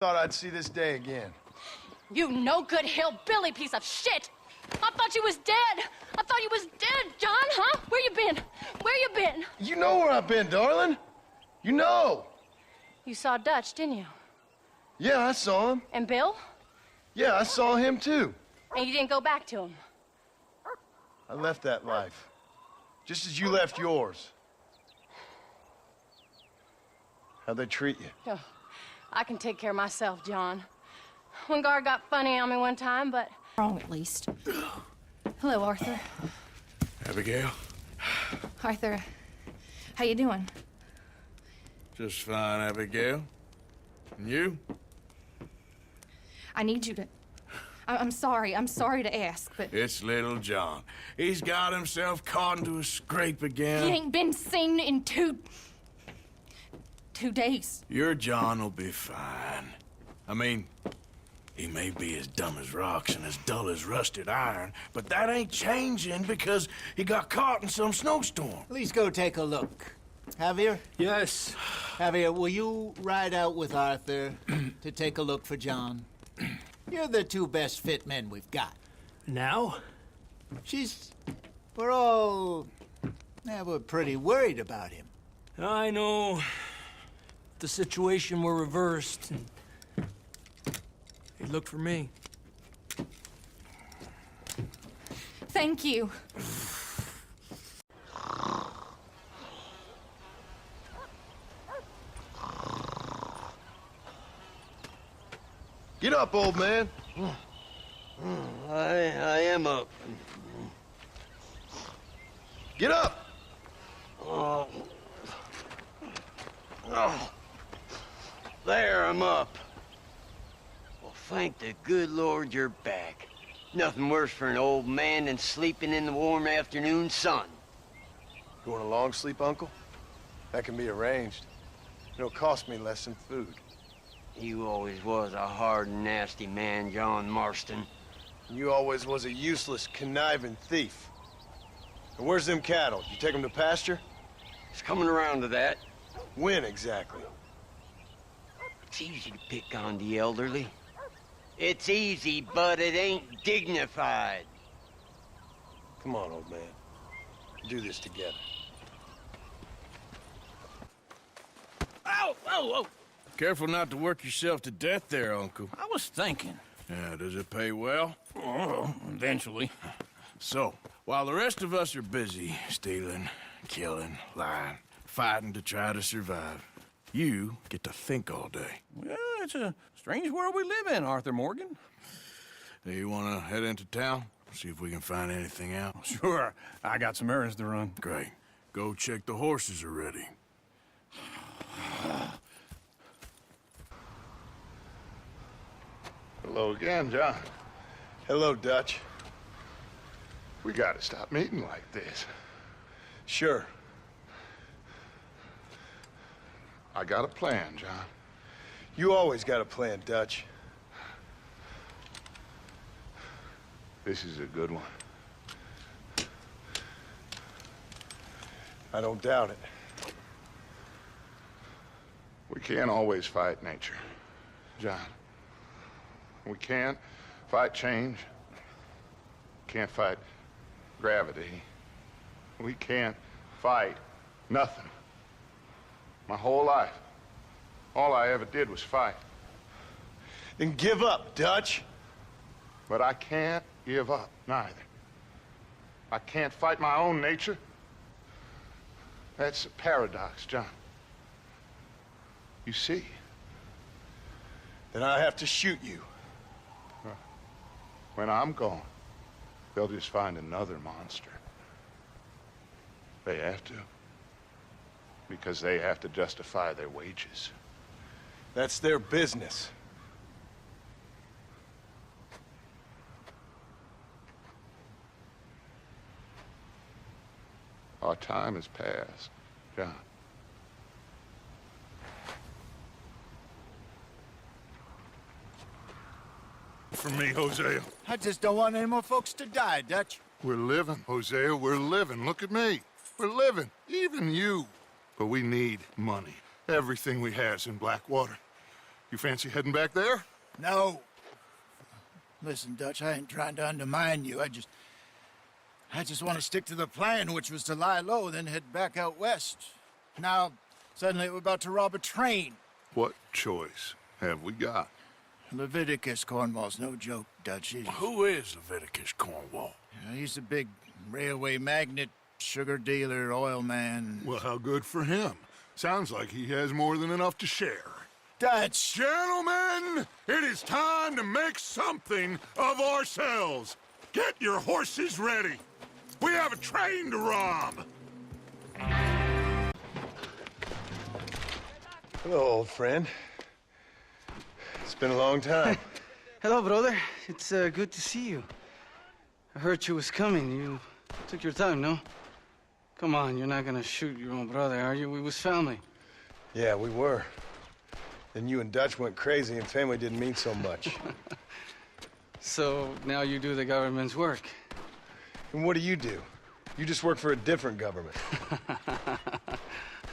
Thought I'd see this day again. You no-good hillbilly piece of shit! I thought you was dead! I thought you was dead, John, huh? Where you been? Where you been? You know where I've been, darling. You know. You saw Dutch, didn't you? Yeah, I saw him. And Bill? Yeah, I saw him too. And you didn't go back to him? I left that life. Just as you left yours. How'd they treat you? Oh, I can take care of myself, John. One guard got funny on me one time, but... Wrong, at least. Hello, Arthur. Abigail? Arthur, how you doing? Just fine, Abigail. And you? I need you to... I'm sorry to ask, but... It's little John. He's got himself caught into a scrape again. He ain't been seen in two days. Your John will be fine. I mean, he may be as dumb as rocks and as dull as rusted iron, but that ain't changing because he got caught in some snowstorm. Please go take a look. Javier? Yes. Javier, will you ride out with Arthur to take a look for John? You're the two best fit men we've got. Now? We're pretty worried about him. I know. If the situation were reversed, he'd look for me. Thank you. Get up, old man. I am up. Get up! Oh. There, I'm up. Well, thank the good Lord you're back. Nothing worse for an old man than sleeping in the warm afternoon sun. You want a long sleep, Uncle? That can be arranged. It'll cost me less than food. You always was a hard and nasty man, John Marston. You always was a useless, conniving thief. And where's them cattle? You take them to pasture? It's coming around to that. When exactly? It's easy to pick on the elderly. It's easy, but it ain't dignified. Come on, old man. Do this together. Ow! Oh, oh! Careful not to work yourself to death there, Uncle. I was thinking. Yeah, does it pay well? Oh, eventually. So, while the rest of us are busy stealing, killing, lying, fighting to try to survive, you get to think all day. Well, it's a strange world we live in, Arthur Morgan. Do you want to head into town? See if we can find anything out? Sure. I got some errands to run. Great. Go check the horses are ready. Hello again, John. Hello, Dutch. We gotta stop meeting like this. Sure. I got a plan, John. You always got a plan, Dutch. This is a good one. I don't doubt it. We can't always fight nature, John. We can't fight change. Can't fight gravity. We can't fight nothing. My whole life, all I ever did was fight. Then give up, Dutch. But I can't give up, neither. I can't fight my own nature. That's a paradox, John. You see? Then I have to shoot you. When I'm gone, they'll just find another monster. They have to. Because they have to justify their wages. That's their business. Our time has passed, John. For me, Hosea. I just don't want any more folks to die, Dutch. We're living, Hosea, we're living. Look at me. We're living, even you. But we need money. Everything we have's in Blackwater. You fancy heading back there? No. Listen, Dutch, I ain't trying to undermine you. I just want to stick to the plan, which was to lie low, then head back out west. Now, suddenly we're about to rob a train. What choice have we got? Leviticus Cornwall's no joke, Dutch. Who is Leviticus Cornwall? He's a big railway magnate, sugar dealer, oil man. Well, how good for him. Sounds like he has more than enough to share. Dutch! Gentlemen, it is time to make something of ourselves. Get your horses ready. We have a train to rob. Hello, old friend. It's been a long time. Hello, brother. It's good to see you. I heard you was coming. You took your time, no? Come on, you're not gonna shoot your own brother, are you? We was family. Yeah, we were. Then you and Dutch went crazy and family didn't mean so much. So now you do the government's work. And what do? You just work for a different government.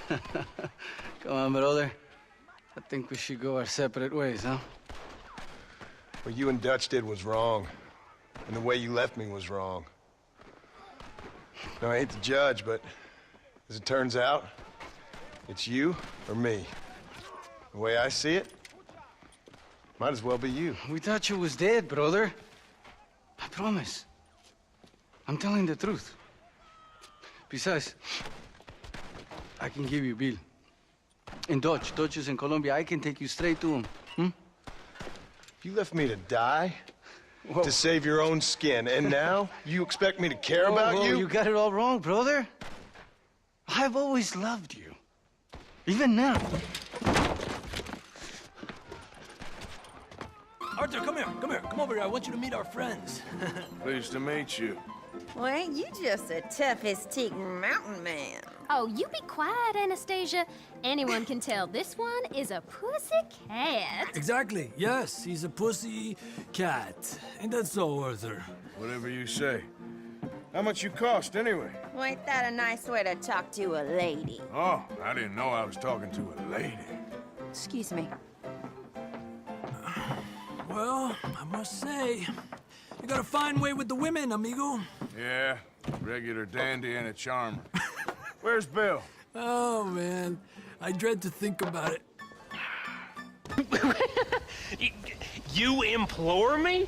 Come on, brother. I think we should go our separate ways, huh? What you and Dutch did was wrong. And the way you left me was wrong. Now, I hate to judge, but as it turns out, it's you or me. The way I see it, might as well be you. We thought you was dead, brother. I promise. I'm telling the truth. Besides, I can give you a bill. In Dutch. Dutch is in Colombia. I can take you straight to him. You left me to die? Whoa. To save your own skin, and now you expect me to care about you? You got it all wrong, brother. I've always loved you. Even now. Arthur, come here. Come over here. I want you to meet our friends. Pleased to meet you. Well, ain't you just a toughest-teak mountain man? Oh, you be quiet, Anastasia. Anyone can tell this one is a pussy cat. Exactly. Yes, he's a pussy cat. Ain't that so, Arthur? Whatever you say. How much you cost, anyway? Well, ain't that a nice way to talk to a lady? Oh, I didn't know I was talking to a lady. Excuse me. Well, I must say, you got a fine way with the women, amigo. Yeah, regular dandy and a charmer. Where's Bill? Oh, man. I dread to think about it. You implore me?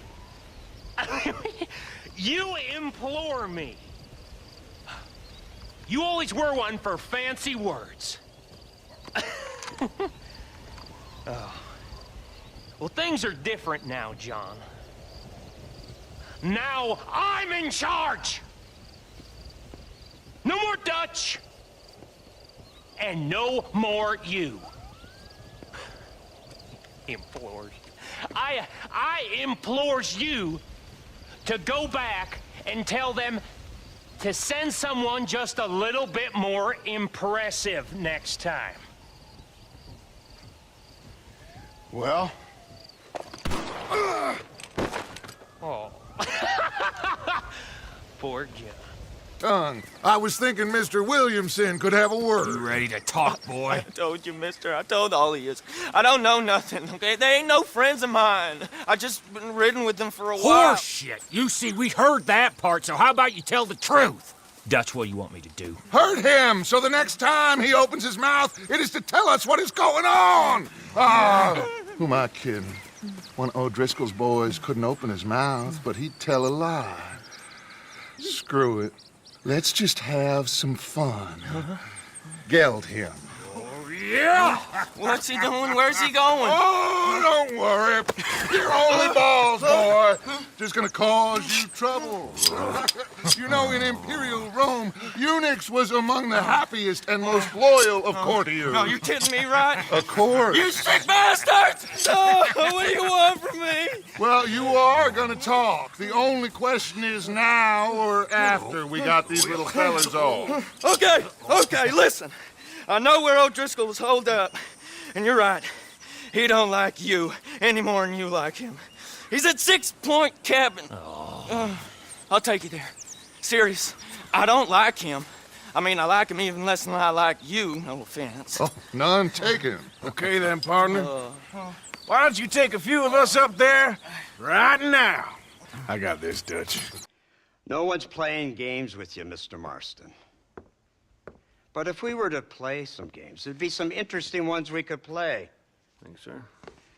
You implore me. You always were one for fancy words. Oh. Well, things are different now, John. Now I'm in charge! No more Dutch! And no more you. Implores. I implores you to go back and tell them to send someone just a little bit more impressive next time. Well? Oh. Poor John. Tongue. I was thinking Mr. Williamson could have a word. You ready to talk, boy? I told you, mister. I told all of you. I don't know nothing, okay? They ain't no friends of mine. I just been ridden with them for a while. Horseshit! You see, we heard that part, so how about you tell the truth? Dutch, what do you want me to do? Hurt him, so the next time he opens his mouth, it is to tell us what is going on! Ah, who am I kidding? One of O'Driscoll's boys couldn't open his mouth, but he'd tell a lie. Screw it. Let's just have some fun. Geld him. Yeah! What's he doing? Where's he going? Oh, don't worry. You're only balls, boy. Just gonna cause you trouble. You know, in Imperial Rome, eunuchs was among the happiest and most loyal of courtiers. No, you kidding me, right? Of course. You sick bastards! Oh, what do you want from me? Well, you are gonna talk. The only question is now or after we got these little fellas off. Okay, listen. I know where O'Driscoll was holed up, and you're right. He don't like you any more than you like him. He's at 6 Point Cabin. I'll take you there. Serious, I don't like him. I mean, I like him even less than I like you, no offense. Oh, none taken. Okay then, partner. Why don't you take a few of us up there right now? I got this, Dutch. No one's playing games with you, Mr. Marston. But if we were to play some games, there'd be some interesting ones we could play. Thanks, sir.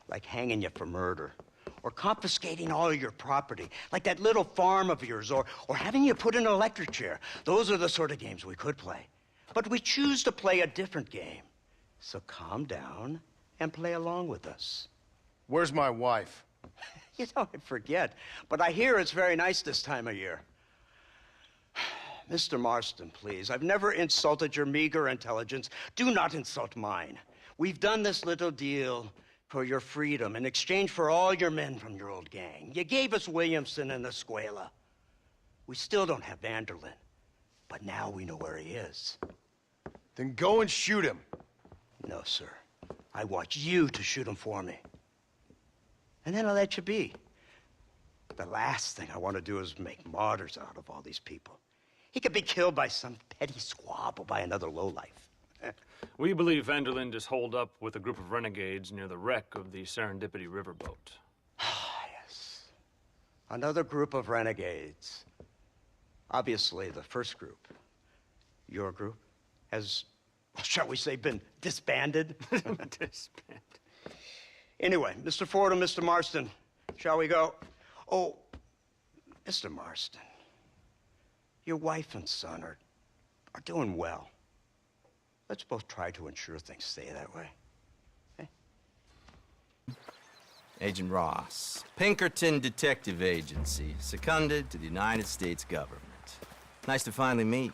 Like hanging you for murder, or confiscating all of your property, like that little farm of yours, or having you put in an electric chair. Those are the sort of games we could play. But we choose to play a different game. So calm down and play along with us. Where's my wife? You know, I forget, but I hear it's very nice this time of year. Mr. Marston, please, I've never insulted your meager intelligence. Do not insult mine. We've done this little deal for your freedom in exchange for all your men from your old gang. You gave us Williamson and Escuella. We still don't have Vanderlyn, but now we know where he is. Then go and shoot him. No, sir. I want you to shoot him for me. And then I'll let you be. The last thing I want to do is make martyrs out of all these people. He could be killed by some petty squabble by another lowlife. We believe Vanderlyn is holed up with a group of renegades near the wreck of the Serendipity riverboat. Yes. Another group of renegades. Obviously, the first group, your group, has, shall we say, been disbanded? Disbanded. Anyway, Mr. Ford and Mr. Marston, shall we go? Oh, Mr. Marston, your wife and son are doing well. Let's both try to ensure things stay that way. Okay? Agent Ross, Pinkerton Detective Agency, seconded to the United States government. Nice to finally meet.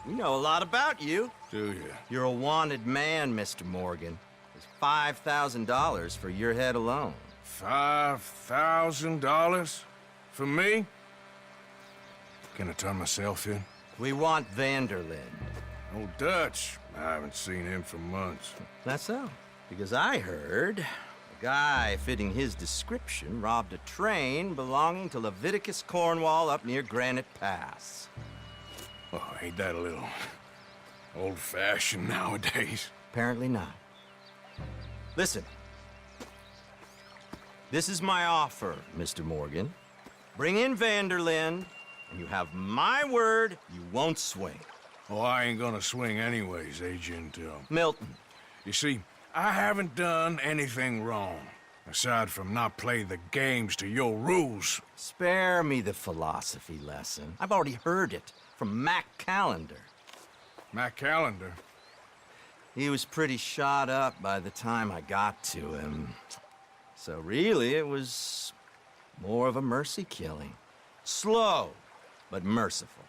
We know a lot about you. Do you? You're a wanted man, Mr. Morgan. There's $5,000 for your head alone. $5,000? For me? Can I turn myself in? We want Vanderlyn. Oh, Dutch. I haven't seen him for months. That's so. Because I heard a guy fitting his description robbed a train belonging to Leviticus Cornwall up near Granite Pass. Oh, ain't that a little old-fashioned nowadays? Apparently not. Listen. This is my offer, Mr. Morgan. Bring in Vanderlyn, and you have my word you won't swing. Oh, I ain't gonna swing anyways, Agent, Milton. You see, I haven't done anything wrong, aside from not play the games to your rules. Spare me the philosophy lesson. I've already heard it from Mac Callender. Mac Callender? He was pretty shot up by the time I got to him. So really, it was more of a mercy killing. Slow, but merciful.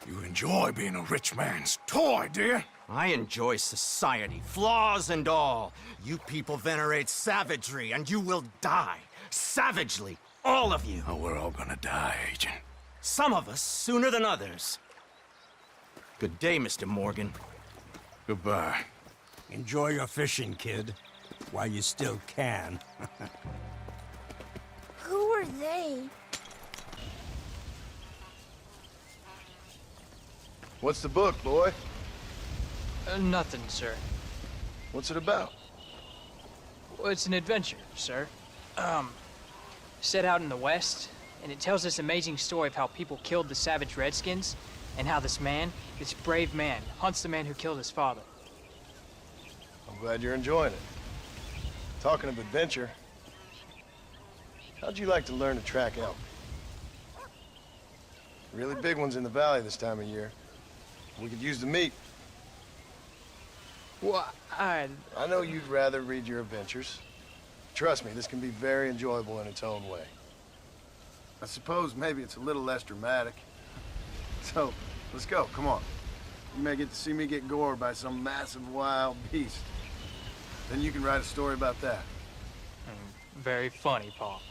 You enjoy being a rich man's toy, do you? I enjoy society, flaws and all. You people venerate savagery, and you will die. Savagely, all of you. Oh, we're all gonna die, Agent. Some of us sooner than others. Good day, Mr. Morgan. Goodbye. Enjoy your fishing, kid, while you still can. Who are they? What's the book, boy? Nothing, sir. What's it about? Well, it's an adventure, sir. Set out in the West, and it tells this amazing story of how people killed the savage Redskins, and how this man, this brave man, hunts the man who killed his father. I'm glad you're enjoying it. Talking of adventure, how'd you like to learn to track elk? Really big ones in the valley this time of year. We could use the meat. Well, I know you'd rather read your adventures. Trust me, this can be very enjoyable in its own way. I suppose maybe it's a little less dramatic. So, let's go, come on. You may get to see me get gored by some massive wild beast. Then you can write a story about that. Very funny, Paul.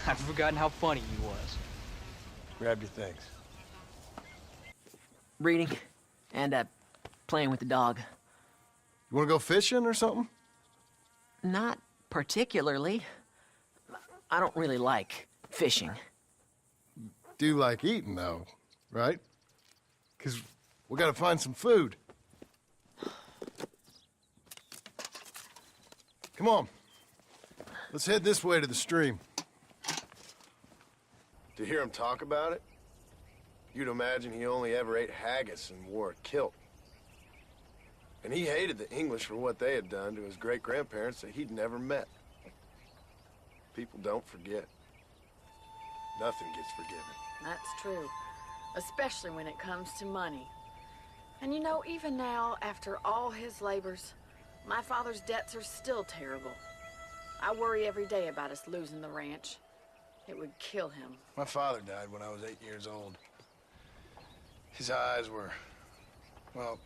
I've forgotten how funny you was. Grab your things. Reading and playing with the dog. You wanna go fishing or something? Not particularly. I don't really like fishing. Do like eating, though, right? 'Cause we gotta find some food. Come on. Let's head this way to the stream. To hear him talk about it, you'd imagine he only ever ate haggis and wore a kilt. And he hated the English for what they had done to his great-grandparents that he'd never met. People don't forget. Nothing gets forgiven. That's true. Especially when it comes to money. And you know, even now, after all his labors, my father's debts are still terrible. I worry every day about us losing the ranch. It would kill him. My father died when I was 8 years old. His eyes were, well,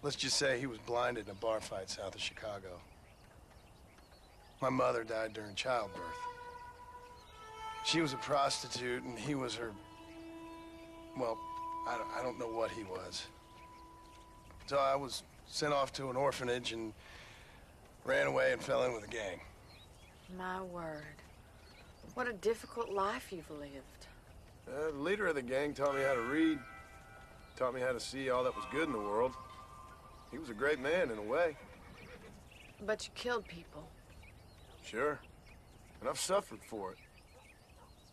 let's just say he was blinded in a bar fight south of Chicago. My mother died during childbirth. She was a prostitute and he was her, well, I don't know what he was. So I was sent off to an orphanage and ran away and fell in with a gang. My word. What a difficult life you've lived. The leader of the gang taught me how to read, taught me how to see all that was good in the world. He was a great man in a way. But you killed people. Sure. And I've suffered for it.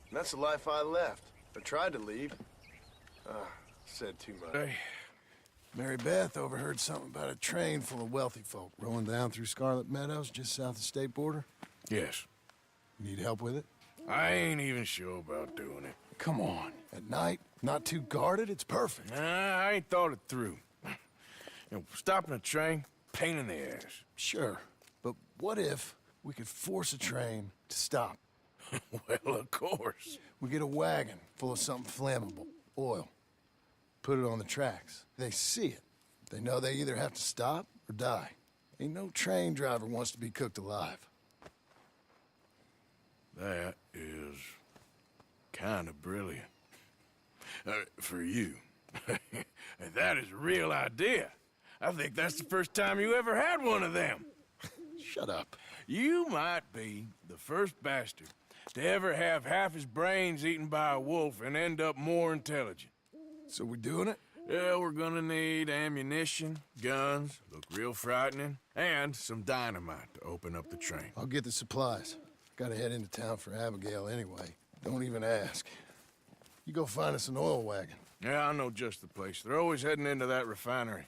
And that's the life I left. I tried to leave. Said too much. Hey. Mary Beth overheard something about a train full of wealthy folk rolling down through Scarlet Meadows just south of the state border. Yes. Need help with it? I ain't even sure about doing it. Come on. At night, not too guarded, it's perfect. Nah, I ain't thought it through. You know, stopping a train, pain in the ass. Sure. But what if we could force a train to stop? Well, of course. We get a wagon full of something flammable, oil. Put it on the tracks. They see it. They know they either have to stop or die. Ain't no train driver wants to be cooked alive. That is kind of brilliant. For you. That is a real idea. I think that's the first time you ever had one of them. Shut up. You might be the first bastard to ever have half his brains eaten by a wolf and end up more intelligent. So we doing it? Yeah, we're gonna need ammunition, guns, look real frightening, and some dynamite to open up the train. I'll get the supplies. Gotta head into town for Abigail anyway. Don't even ask. You go find us an oil wagon. Yeah, I know just the place. They're always heading into that refinery.